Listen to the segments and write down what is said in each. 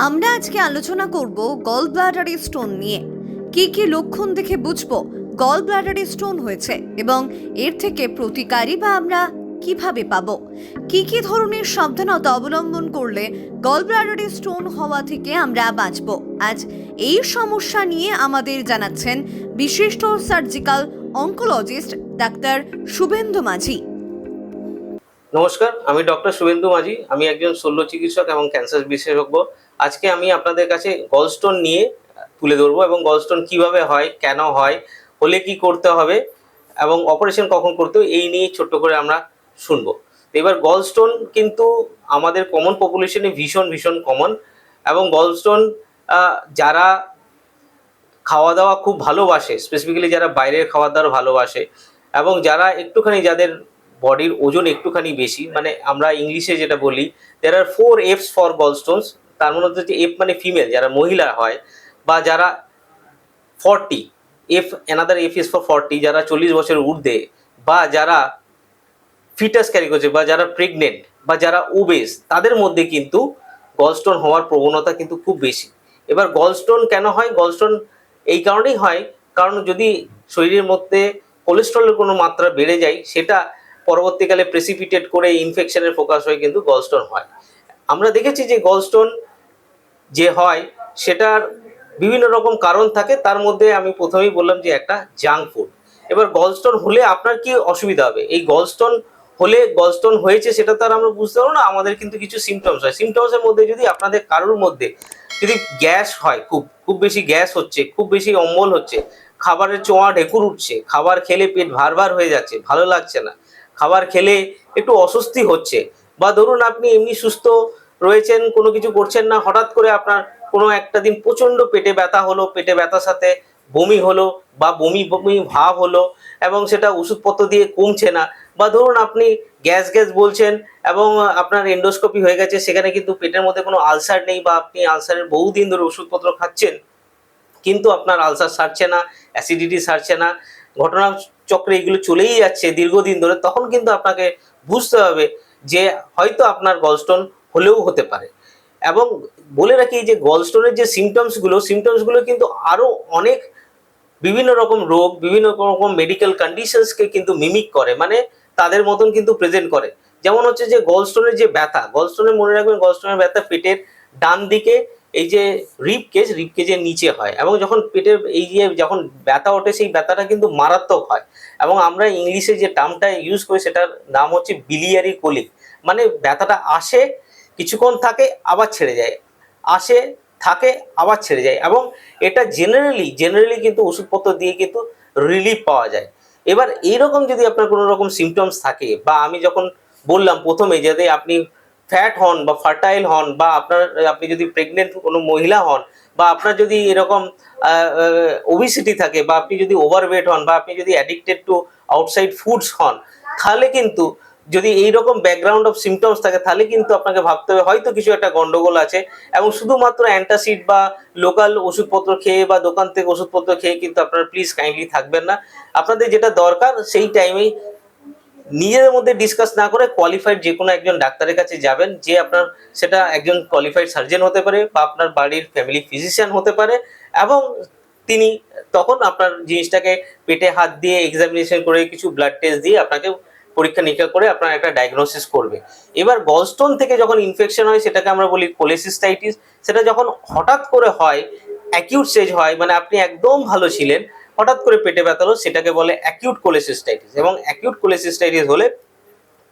আমরা আজকে আলোচনা করব গল ব্লাডারে স্টোন নিয়ে। কি কি লক্ষণ দেখে বুঝবো গল ব্লাডারে স্টোন হয়েছে এবং এর থেকে প্রতিকারী বা আমরা কিভাবে পাবো, কি কি ধরনের সাবধানতা অবলম্বন করলে গল ব্লাডারে স্টোন হওয়া থেকে আমরা বাঁচবো। আজ এই সমস্যা নিয়ে আমাদের জানাচ্ছেন বিশিষ্ট সার্জিক্যাল অনকোলজিস্ট ডাক্তার শুভেন্দু মাঝি। নমস্কার, আমি ডক্টর শুভেন্দু মাঝি। আমি একজন শল্য চিকিৎসক এবং ক্যান্সার বিশেষজ্ঞ। আজকে আমি আপনাদের কাছে গলস্টোন নিয়ে তুলে ধরবো এবং গলস্টোন কিভাবে হয়, কেন হয়, হলে কি করতে হবে এবং অপারেশন কখন করতে হবে, এই নিয়ে ছোট্ট করে আমরা শুনবো। এবার গলস্টোন কিন্তু আমাদের কমন পপুলেশনে ভীষণ ভীষণ কমন এবং গলস্টোন যারা খাওয়া দাওয়া খুব ভালোবাসে, স্পেসিফিক্যালি যারা বাইরের খাওয়া দাওয়া ভালোবাসে এবং যারা একটুখানি যাদের বডির ওজন একটুখানি বেশি, মানে আমরা ইংলিশে যেটা বলি there are 4 F's ফর গলস্টোনস। তার মধ্যে হচ্ছে এফ মানে ফিমেল, যারা মহিলা হয়, বা যারা 40 F, another F is for 40, যারা 40 বছরের ঊর্ধ্বে, বা যারা ফিটাস ক্যারি করছে, বা যারা প্রেগনেন্ট, বা যারা ওবেস, তাদের মধ্যে কিন্তু গলস্টোন হওয়ার প্রবণতা কিন্তু খুব বেশি। এবার গলস্টোন কেন হয়? গলস্টোন এই কারণেই হয়, কারণ যদি শরীরের মধ্যে কোলেস্ট্রলের কোনো মাত্রা বেড়ে যায়, সেটা পরবর্তীকালে প্রেসিপিটেট করে ইনফেকশনের ফোকাস হয়ে কিন্তু গলস্টোন হয়। আমরা দেখেছি যে গলস্টোন যে হয় সেটার বিভিন্ন রকম কারণ থাকে, তার মধ্যে আমি প্রথমেই বললাম যে একটা জাঙ্ক ফুড। এবার গলস্টোন হলে আপনার কি অসুবিধা হবে? এই গলস্টোন হলে গলস্টোন হয়েছে সেটা তো আর আমরা বুঝতে পারবো না, আমাদের কিন্তু কিছু সিমটমস হয়। সিমটমসের মধ্যে যদি আপনাদের কারোর মধ্যে যদি গ্যাস হয়, খুব খুব বেশি গ্যাস হচ্ছে, খুব বেশি অম্বল হচ্ছে, খাবারের চোঁয়া ঢেকুর উঠছে, খাবার খেলে পেট ভার হয়ে যাচ্ছে, ভালো লাগছে না, খাবার খেলে একটু অস্বস্তি হচ্ছে, বা ধরুন আপনি এমনি সুস্থ রয়েছেন, কোনো কিছু করছেন না, হঠাৎ করে আপনার কোনো একটা দিন প্রচণ্ড পেটে ব্যথা হলো, পেটে ব্যথার সাথে বমি হলো বা বমি বমি ভাব হলো এবং সেটা ওষুধপত্র দিয়ে কমছে না, বা ধরুন আপনি গ্যাস গ্যাস বলছেন এবং আপনার এন্ডোস্কোপি হয়ে গেছে, সেখানে কিন্তু পেটের মধ্যে কোনো আলসার নেই, বা আপনি আলসারের বহুদিন ধরে ওষুধপত্র খাচ্ছেন কিন্তু আপনার আলসার সারছে না, অ্যাসিডিটি সারছে না, ঘটনা চক্রে এগুলো চলেই যাচ্ছে দীর্ঘদিন ধরে, তখন কিন্তু আপনাকে বুঝতে হবে যে হয়তো আপনার গলস্টোন হলেও হতে পারে। এবং বলে রাখি যে গলস্টোনের যে সিমটমসগুলো কিন্তু আরও অনেক বিভিন্ন রকম রোগ, বিভিন্ন রকম মেডিকেল কন্ডিশনসকে কিন্তু মিমিক করে, মানে তাদের মতন কিন্তু প্রেজেন্ট করে। যেমন হচ্ছে যে গলস্টোনের যে ব্যথা, গলস্টোনের মনে রাখবেন গলস্টোনের ব্যথা পেটের ডান দিকে এই যে রিবকেজের নিচে হয়, এবং যখন পেটের এই যে যখন ব্যথা ওঠে সেই ব্যথাটা কিন্তু মারাত্মক হয়, এবং আমরা ইংলিশে যে টার্মটা ইউজ করি সেটার নাম হচ্ছে বিলিয়ারি কোলিক। মানে ব্যথাটা আসে, কিছুক্ষণ থাকে, আবার ছেড়ে যায়, আসে, থাকে, আবার ছেড়ে যায়, এবং এটা জেনারেলি কিন্তু ওষুধপত্র দিয়ে কিন্তু রিলিফ পাওয়া যায়। এবার এইরকম যদি আপনার কোনো রকম সিমটমস থাকে, বা আমি যখন বললাম প্রথমে যাতে আপনি ফ্যাট হন বা ফার্টাইল হন, বা আপনি যদি প্রেগনেন্ট কোনো মহিলা হন, বা আপনার যদি এরকম ওবিসিটি থাকে, বা আপনি যদি ওভারওয়েট হন, বা আপনি যদি অ্যাডিক্টেড টু আউটসাইড ফুডস হন, তাহলে কিন্তু যদি এইরকম ব্যাকগ্রাউন্ড অফ সিমটমস থাকে, তাহলে কিন্তু আপনাকে ভাবতে হবে হয়তো কিছু একটা গন্ডগোল আছে। এবং শুধুমাত্র অ্যান্টাসিড বা লোকাল ওষুধপত্র খেয়ে বা দোকান থেকে ওষুধপত্র খেয়ে কিন্তু আপনারা প্লিজ কাইন্ডলি থাকবেন না। আপনাদের যেটা দরকার সেই টাইমেই নিজেদের মধ্যে ডিসকাস না করে কোয়ালিফাইড যে কোনো একজন ডাক্তারের কাছে যাবেন, যে আপনার সেটা একজন কোয়ালিফাইড সার্জন হতে পারে, বা আপনার বাড়ির ফ্যামিলি ফিজিশিয়ান হতে পারে, এবং তিনি তখন আপনার জিনিসটাকে পেটে হাত দিয়ে এক্সামিনেশন করে কিছু ব্লাড টেস্ট দিয়ে আপনাকে পরীক্ষা নিরীক্ষা করে আপনার একটা ডায়াগনোসিস করবে। এবার গলস্টোন থেকে যখন ইনফেকশন হয় সেটাকে আমরা বলি কোলেসিস্টাইটিস। সেটা যখন হঠাৎ করে হয়, অ্যাকিউট স্টেজ হয়, মানে আপনি একদম ভালো ছিলেন, হঠাৎ করে পেটে ব্যথা হলো, সেটাকে বলে অ্যাকিউট কোলেসিস্টাইটিস। এবং অ্যাকিউট কোলেসিস্টাইটিস হলে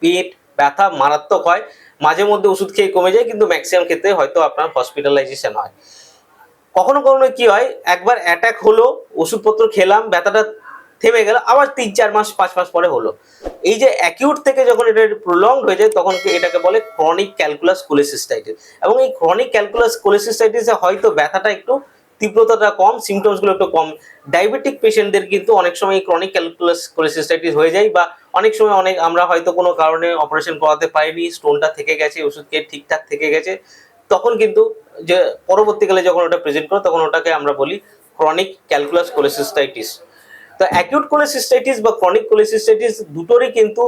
পেট ব্যথা মারাত্মক হয়, মাঝে মধ্যে ওষুধ খেয়ে কমে যায়, কিন্তু ম্যাক্সিমাম ক্ষেত্রে হয়তো আপনার হসপিটালাইজেশন হয়। কখনো কখনো কি হয়, একবার অ্যাটাক হলো, ওষুধপত্র খেলাম, ব্যথাটা থেমে গেল, আবার 3-4 মাস 5 মাস পরে হলো। এই যে অ্যাকিউট থেকে যখন এটা প্রলংড হয়ে যায়, তখন এটাকে বলে ক্রনিক ক্যালকুলাস কোলেসিস্টাইটিস। এবং এই ক্রনিক ক্যালকুলাস কোলেসিস্টাইটিসে হয়তো ব্যথাটা একটু তীব্রতাটা কম, সিমটমসগুলো একটু কম। ডায়াবেটিক পেশেন্টদের কিন্তু অনেক সময় ক্রনিক ক্যালকুলাস কোলেসিস্টাইটিস হয়ে যায়, বা অনেক সময় আমরা হয়তো কোনো কারণে অপারেশন করাতে পারিনি, স্টোনটা থেকে গেছে, ওষুধ খেয়ে ঠিকঠাক থেকে গেছে, তখন কিন্তু যে পরবর্তীকালে যখন ওটা প্রেজেন্ট করে তখন ওটাকে আমরা বলি ক্রনিক ক্যালকুলাস কোলেসিস্টাইটিস। তো অ্যাকিউট কোলেসিস্টাইটিস বা ক্রনিক কোলেসিস্টাইটিস দুটোরই কিন্তু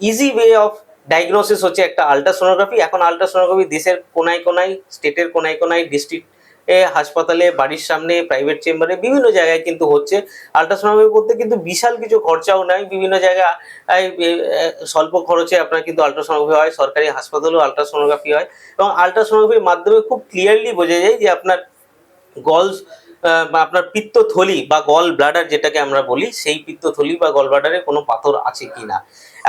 ইজি ওয়ে অফ ডায়াগনোসিস হচ্ছে একটা আলট্রাসোনোগ্রাফি। এখন আলট্রাসোনোগ্রাফি দেশের কোনায় কোনায়, স্টেটের কোনায় কোনায়, ডিস্ট্রিক্ট হাসপাতালে, বাড়ির সামনে, প্রাইভেট চেম্বারে, বিভিন্ন জায়গায় কিন্তু হচ্ছে। আলট্রাসোনোগ্রাফি করতে কিন্তু বিশাল কিছু খরচাও নাই, বিভিন্ন জায়গায় স্বল্প খরচে আপনার কিন্তু আলট্রাসোনোগ্রাফি হয়, সরকারি হাসপাতালেও আলট্রাসোনোগ্রাফি হয়, এবং আলট্রাসোনোগ্রাফির মাধ্যমে খুব ক্লিয়ারলি বোঝা যায় যে আপনার গলস বা আপনার পিত্তথলি বা গল ব্লাডার যেটাকে আমরা বলি, সেই পিত্তথলি বা গল ব্লাডারে কোনো পাথর আছে কিনা,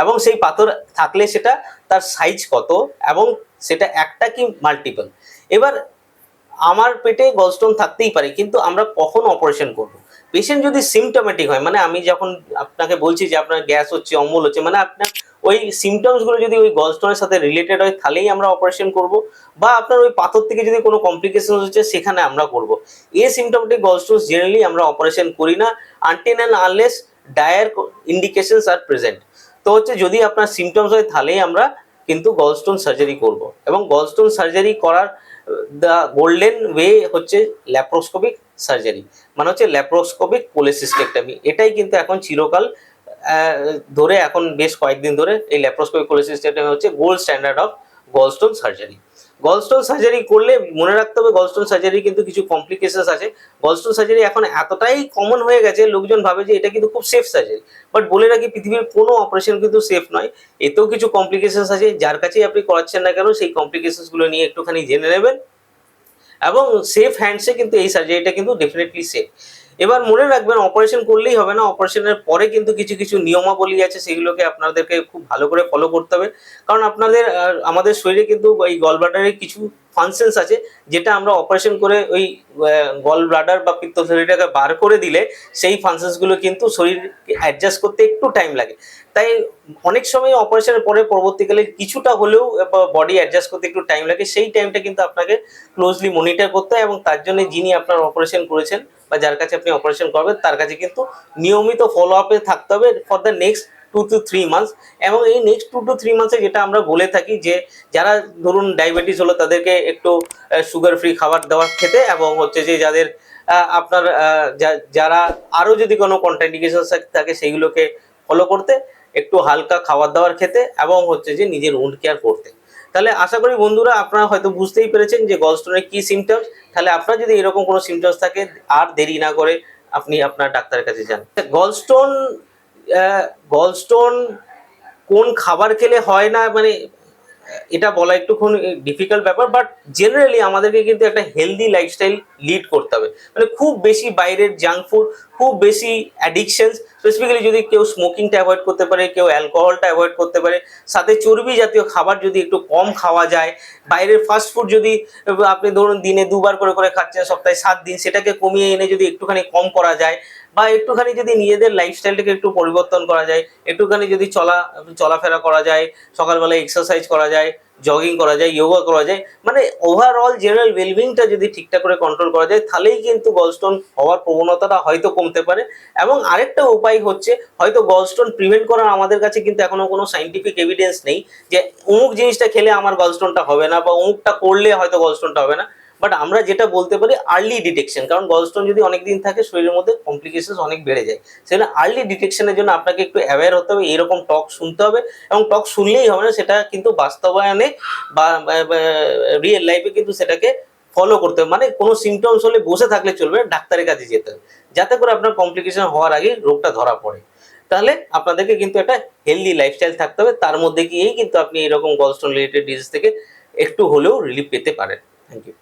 এবং সেই পাথর থাকলে সেটা তার সাইজ কত, এবং সেটা একটা কি মাল্টিপল। এবার আমার পেটে গলস্টোন থাকতেই পারে, কিন্তু আমরা কখন অপারেশন করব? পেশেন্ট যদি সিমটমেটিক হয়, মানে আমি যখন আপনাকে বলছি যে আপনার গ্যাস হচ্ছে, অম্বল হচ্ছে, মানে আপনার ওই সিমটমসগুলো যদি ওই গলস্টোনের সাথে রিলেটেড হয়, তাহলেই আমরা অপারেশন করব, বা আপনার ওই পাথর থেকে যদি কোনো কমপ্লিকেশন হচ্ছে সেখানে আমরা করব। সিমটমেটিক গলস্টোন জেনারেলি আমরা অপারেশন করি না until and unless dire indications are present. তো হচ্ছে যদি আপনার সিমটমস হয় তাহলেই আমরা কিন্তু গলস্টোন সার্জারি করব, এবং গলস্টোন সার্জারি করার দ্য গোল্ডেন ওয়ে হচ্ছে ল্যাপ্রোস্কোপিক সার্জারি, মানে হচ্ছে ল্যাপ্রোস্কোপিক কোলেসিস্টেক্টমি। এটাই কিন্তু এখন চিরকাল ধরে, এখন বেশ কয়েকদিন ধরে এই ল্যাপ্রোস্কোপিক কোলেসিস্টেক্টমি হচ্ছে gold standard of gallstone surgery. Gallstone surgery করলে মনে রাখতে হবে, গলস্টোন সার্জারি কিন্তু কিছু কমপ্লিকেশনস আছে। গলস্টোন সার্জারি এখন এতটাই কমন হয়ে গেছে, লোকজন ভাবে যে এটা কিন্তু খুব সেফ সার্জারি, বাট বলে রাখি পৃথিবীর কোনো অপারেশন কিন্তু সেফ নয়, এতেও কিছু কমপ্লিকেশনস আছে। যার কাছেই আপনি করাচ্ছেন না কেন, সেই কমপ্লিকেশনসগুলো নিয়ে একটুখানি জেনে নেবেন, এবং সেফ হ্যান্ডসে কিন্তু এই সার্জারিটা কিন্তু ডেফিনেটলি সেফ। এবার মনে রাখবেন, অপারেশন করলেই হবে না, অপারেশনের পরে কিন্তু কিছু কিছু নিয়মাবলী আছে, সেগুলোকে আপনাদেরকে খুব ভালো করে ফলো করতে হবে। কারণ আপনাদের আমাদের শরীরে কিন্তু এই গল ব্লাডারের কিছু ফাংশনস আছে, যেটা আমরা অপারেশন করে ওই গল ব্লাডার বা পিত্তথলিটাকে বার করে দিলে সেই ফাংশনসগুলো কিন্তু শরীর অ্যাডজাস্ট করতে একটু টাইম লাগে। তাই অনেক সময় অপারেশনের পরে পরবর্তীকালে কিছুটা হলেও বডি অ্যাডজাস্ট করতে একটু টাইম লাগে, সেই টাইমটা কিন্তু আপনাকে ক্লোজলি মনিটর করতে হয়, এবং তার জন্য যিনি আপনার অপারেশন করেছেন বা যার কাছে আপনি অপারেশন করবেন তার কাছে কিন্তু নিয়মিত ফলো আপে থাকতে হবে for the next 2 to 3 months. এবং এই নেক্সট 2 to 3 মান্থসে যেটা আমরা বলে থাকি যে যারা ধরুন ডায়াবেটিস হলো তাদেরকে একটু সুগার ফ্রি খাবার দাবার খেতে, এবং হচ্ছে যে যাদের আপনার যারা আরও যদি কোনো কন্ট্রাইন্ডিকেশন থাকে সেইগুলোকে ফলো করতে, একটু হালকা খাবার দাবার খেতে, এবং হচ্ছে যে নিজের উন্ড কেয়ার করতে। তাহলে আশা করি বন্ধুরা আপনারা হয়তো বুঝতেই পেরেছেন যে গলস্টোনের কি সিমটমস। তাহলে আপনার যদি এরকম কোনো সিমটমস থাকে, আর দেরি না করে আপনি আপনার ডাক্তারের কাছে যান। গলস্টোন কোন খাবার খেলে হয় না, মানে এটা বলা একটুখানি ডিফিকাল্ট ব্যাপার, বাট জেনারেলি আমাদেরকে কিন্তু একটা হেলদি লাইফস্টাইল লিড করতে হবে। মানে খুব বেশি বাইরের জাঙ্ক ফুড, খুব বেশি অ্যাডিকশনস, স্পেসিফিক্যালি যদি কেউ স্মোকিংটা অ্যাভয়েড করতে পারে, কেউ অ্যালকোহলটা অ্যাভয়েড করতে পারে, সাথে চর্বি জাতীয় খাবার যদি একটু কম খাওয়া যায়, বাইরের ফাস্ট ফুড যদি আপনি ধরুন দিনে 2 বার করে করে খাচ্ছেন, সপ্তাহে 7 দিন, সেটাকে কমিয়ে এনে যদি একটুখানি কম করা যায়, বা একটুখানি যদি নিজেদের লাইফস্টাইলটাকে একটু পরিবর্তন করা যায়, একটুখানি যদি চলাফেরা করা যায়, সকালবেলায় এক্সারসাইজ করা যায়, জগিং করা যায়, যোগা করা যায়, মানে ওভারঅল জেনারেল ওয়েলবিংটা যদি ঠিকঠাক করে কন্ট্রোল করা যায়, তাহলেই কিন্তু গলস্টোন হওয়ার প্রবণতাটা হয়তো কমতে পারে। এবং আরেকটা উপায় হচ্ছে, হয়তো গলস্টোন প্রিভেন্ট করার আমাদের কাছে কিন্তু এখনো কোনো সাইন্টিফিক এভিডেন্স নেই যে অমুক জিনিসটা খেলে আমার গলস্টোনটা হবে না, বা অমুকটা করলে হয়তো গলস্টোনটা হবে না। বাট আমরা যেটা বলতে পারি আর্লি ডিটেকশন, কারণ গলস্টোন যদি অনেকদিন থাকে শরীরের মধ্যে কমপ্লিকেশন অনেক বেড়ে যায়, সেটা আর্লি ডিটেকশনের জন্য আপনাকে একটু অ্যাওয়্যার হতে হবে, এরকম টক শুনতে হবে, এবং টক শুনলেই হবে না, সেটা কিন্তু বাস্তবায়নে বা রিয়েল লাইফে কিন্তু সেটাকে ফলো করতে হবে। মানে কোনো সিমটমস হলে বসে থাকলে চলবে না, ডাক্তারের কাছে যেতে হবে, যাতে করে আপনার কমপ্লিকেশন হওয়ার আগে রোগটা ধরা পড়ে। তাহলে আপনাদেরকে কিন্তু একটা হেলদি লাইফস্টাইল থাকতে হবে, তার মধ্যে গিয়েই কিন্তু আপনি এরকম গলস্টোন রিলেটেড ডিজিজ থেকে একটু হলেও রিলিফ পেতে পারেন। Thank you.